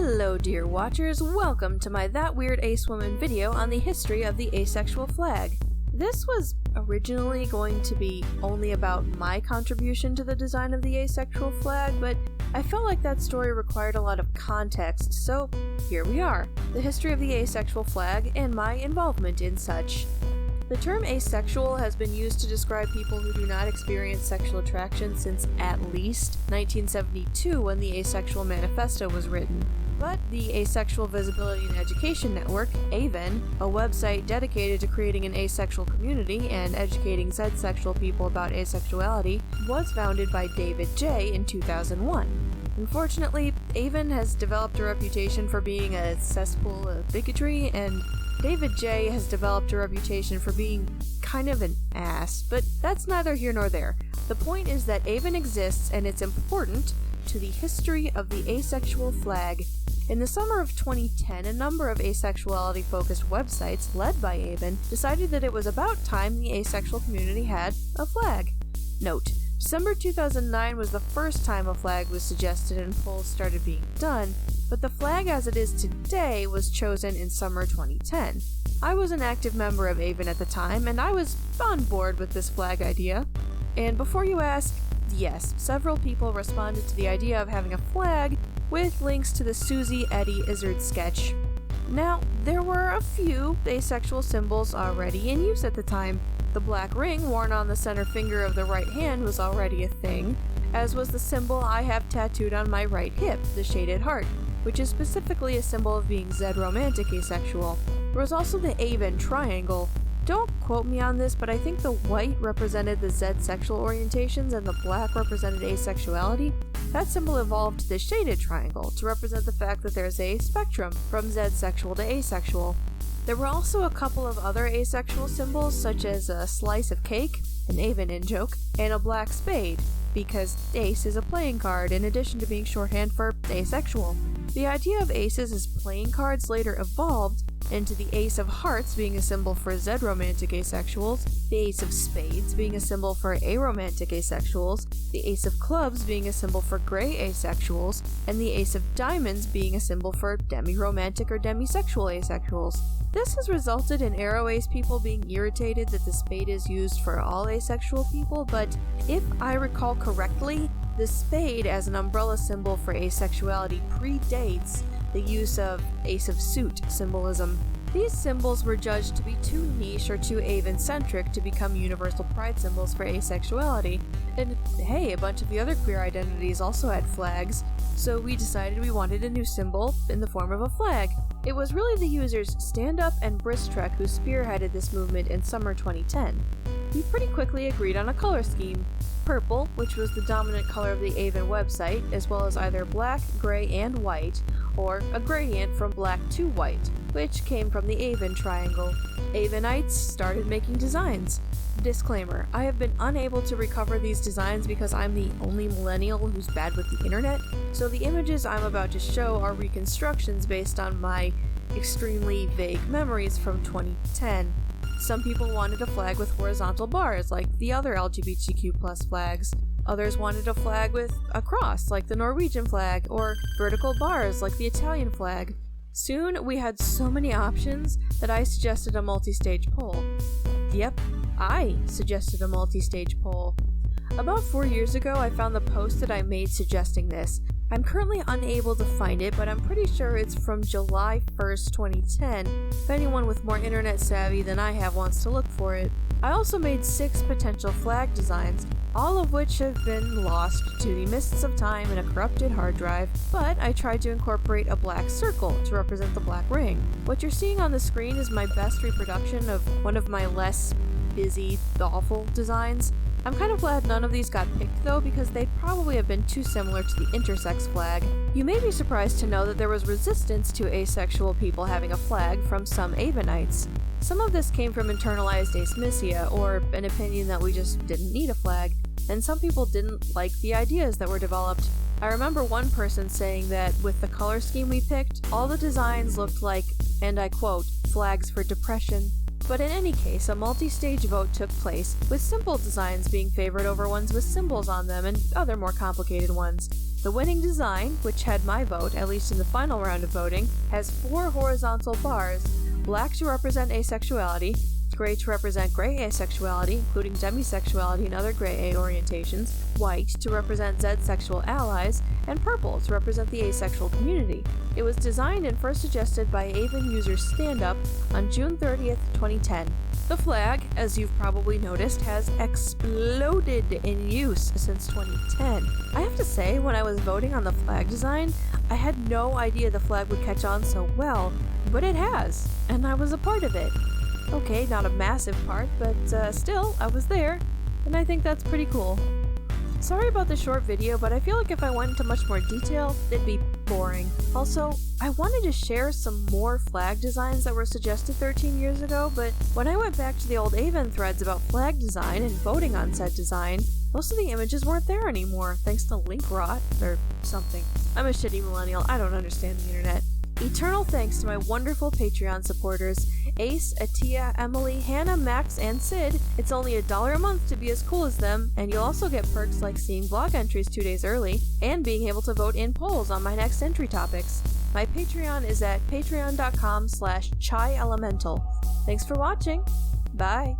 Hello dear watchers, welcome to my That Weird Ace Woman video on the history of the asexual flag. This was originally going to be only about my contribution to the design of the asexual flag, but I felt like that story required a lot of context, so here we are, the history of the asexual flag and my involvement in such. The term asexual has been used to describe people who do not experience sexual attraction since at least 1972 when the Asexual Manifesto was written. But the Asexual Visibility and Education Network, AVEN, a website dedicated to creating an asexual community and educating zsexual people about asexuality, was founded by David J. in 2001. Unfortunately, AVEN has developed a reputation for being a cesspool of bigotry, and David J. has developed a reputation for being kind of an ass, but that's neither here nor there. The point is that AVEN exists and it's important to the history of the asexual flag. In the summer of 2010, a number of asexuality-focused websites, led by AVEN, decided that it was about time the asexual community had a flag. Note: December 2009 was the first time a flag was suggested and polls started being done, but the flag as it is today was chosen in summer 2010. I was an active member of AVEN at the time, and I was on board with this flag idea. And before you ask, yes, several people responded to the idea of having a flag with links to the Susie Eddie Izzard sketch. Now, there were a few asexual symbols already in use at the time. The black ring worn on the center finger of the right hand was already a thing, as was the symbol I have tattooed on my right hip, the shaded heart, which is specifically a symbol of being Z-romantic asexual. There was also the AVEN triangle. Don't quote me on this, but I think the white represented the Z-sexual orientations and the black represented asexuality. That symbol evolved to the shaded triangle to represent the fact that there's a spectrum from Z-sexual to asexual. There were also a couple of other asexual symbols, such as a slice of cake, an AVEN in-joke, and a black spade, because ace is a playing card in addition to being shorthand for asexual. The idea of aces as playing cards later evolved into the ace of hearts being a symbol for Z-romantic asexuals, the ace of spades being a symbol for aromantic asexuals, the ace of clubs being a symbol for gray asexuals, and the ace of diamonds being a symbol for demi-romantic or demisexual asexuals. This has resulted in aro-ace people being irritated that the spade is used for all asexual people, but if I recall correctly, the spade as an umbrella symbol for asexuality predates the use of ace of suit symbolism. These symbols were judged to be too niche or too AVEN-centric to become universal pride symbols for asexuality, and hey, a bunch of the other queer identities also had flags, so we decided we wanted a new symbol in the form of a flag. It was really the users Stand Up and Bristrek who spearheaded this movement in summer 2010. We pretty quickly agreed on a color scheme. Purple, which was the dominant color of the AVEN website, as well as either black, gray, and white, or a gradient from black to white, which came from the AVEN triangle. AVENites started making designs. Disclaimer: I have been unable to recover these designs because I'm the only millennial who's bad with the internet, so the images I'm about to show are reconstructions based on my extremely vague memories from 2010. Some people wanted a flag with horizontal bars, like the other LGBTQ+ flags. Others wanted a flag with a cross, like the Norwegian flag, or vertical bars, like the Italian flag. Soon, we had so many options that I suggested a multi-stage poll. Yep, I suggested a multi-stage poll. About 4 years ago, I found the post that I made suggesting this. I'm currently unable to find it, but I'm pretty sure it's from July 1st, 2010, if anyone with more internet savvy than I have wants to look for it. I also made 6 potential flag designs, all of which have been lost to the mists of time in a corrupted hard drive, but I tried to incorporate a black circle to represent the black ring. What you're seeing on the screen is my best reproduction of one of my less busy, awful designs. I'm kind of glad none of these got picked though, because they'd probably have been too similar to the intersex flag. You may be surprised to know that there was resistance to asexual people having a flag from some AVENites. Some of this came from internalized asmisia, or an opinion that we just didn't need a flag, and some people didn't like the ideas that were developed. I remember one person saying that with the color scheme we picked, all the designs looked like, and I quote, flags for depression. But in any case, a multi-stage vote took place, with simple designs being favored over ones with symbols on them and other more complicated ones. The winning design, which had my vote, at least in the final round of voting, has 4 horizontal bars: black to represent asexuality, gray to represent gray asexuality, including demisexuality and other gray A orientations, white to represent Z-sexual allies, and purple to represent the asexual community. It was designed and first suggested by AVEN user Standup on June 30th, 2010. The flag, as you've probably noticed, has exploded in use since 2010. I have to say, when I was voting on the flag design, I had no idea the flag would catch on so well, but it has, and I was a part of it. Okay, not a massive part, but still, I was there, and I think that's pretty cool. Sorry about the short video, but I feel like if I went into much more detail, it'd be boring. Also, I wanted to share some more flag designs that were suggested 13 years ago, but when I went back to the old AVEN threads about flag design and voting on said design, most of the images weren't there anymore, thanks to link rot, or something. I'm a shitty millennial, I don't understand the internet. Eternal thanks to my wonderful Patreon supporters, Ace, Atia, Emily, Hannah, Max, and Sid. It's only $1 a month to be as cool as them, and you'll also get perks like seeing blog entries 2 days early, and being able to vote in polls on my next entry topics. My Patreon is at patreon.com/chaielemental. Thanks for watching. Bye.